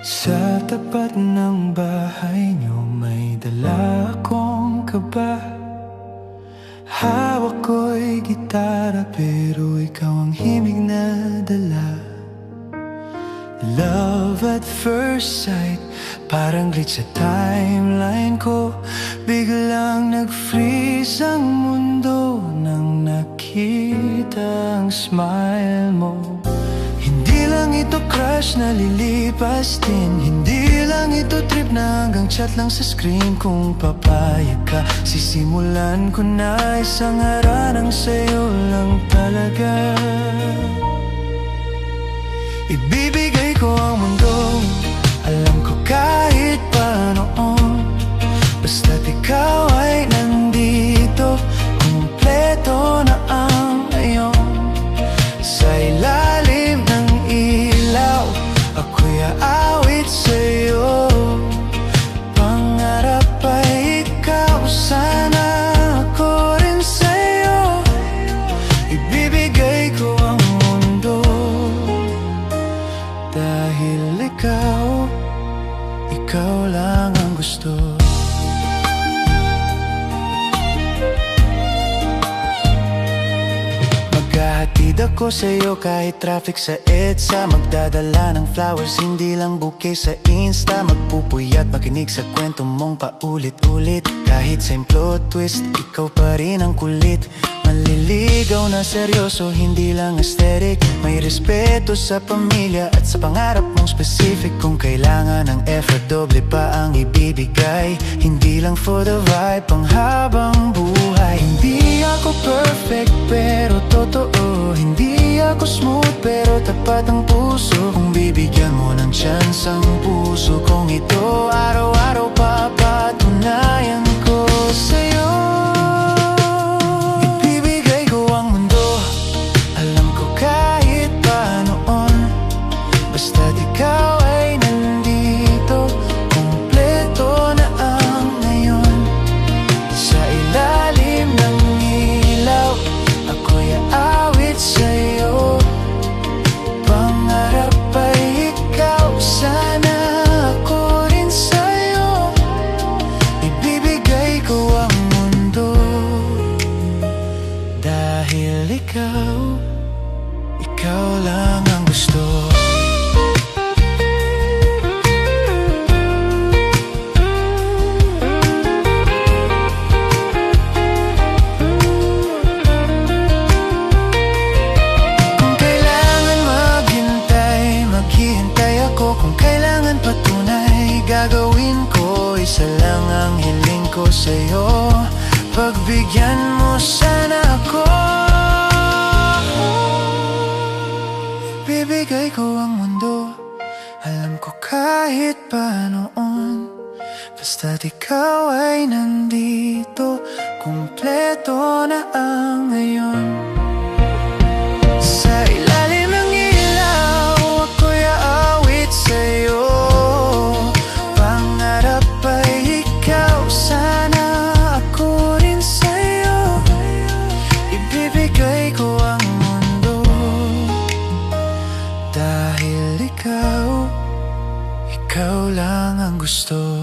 Sa tapat ng bahay niyo may dala akong kaba. Hawak ko'y gitara pero ikaw ang himig na dala. Love at first sight, parang glitch sa timeline ko. Biglang nag-freeze ang mundo nang nakita ang smile mo. Hindi lang ito crush na lilipas din, hindi lang ito trip na hanggang chat lang sa screen. Kung papayag ka, sisimulan ko na isang haranang sa'yo lang talaga. Ibibigay ko ang mundo, alam ko kahit paano, basta't ikaw ay nandito. Kumpleto na ang ngayon. Sa ilalim ng ilaw, ako'y aawit sa'yo. Pangarap ay ikaw, sana ako rin sa'yo. Ibibigay ko ang mundo, dahil ikaw lang ang gusto. Maghahatid ako sa'yo kahit traffic sa EDSA. Magdadala ng flowers, hindi lang bouquet sa Insta. Magpupuyat makinig sa kwento mong paulit-ulit. Kahit same plot twist, ikaw pa rin ang kulit. Manliligaw na seryoso, hindi lang aesthetic. May respeto sa pamilya at sa pangarap mong specific. Kung kailangan ng effort, doble pa ang ibibigay. Hindi lang for the vibe, pang habang buhay. Hindi ako perfect pero totoo. Hindi ako smooth pero tapat ang puso. Kung bibigyan mo ng chance ang puso kong ito, araw-araw papatunayan ko sa'yo. Ibibigay ko ang mundo, alam ko kahit paanoon. Basta't ikaw ay nandito. Kumpleto na ang ngayon. Sa ilalim ng ilaw, ako'y aawit sa'yo. Pangarap ay ikaw, sana ako rin sa'yo. Ibibigay ko ang mundo, dahil ikaw lang ang gusto. Kung kailangan patunay, gagawin ko. Isa lang ang hiling ko sa'yo, pagbigyan mo sana ako. Bibigay ko ang mundo, alam ko kahit paanoon. Basta't ikaw ay nandito. Kumpleto na ang ngayon. Sa ilalim ng ilaw, ako'y aawit sa'yo. Pangarap ay ikaw, sana ako rin sa'yo. Ibibigay ko ang mundo, dahil ikaw lang ang gusto.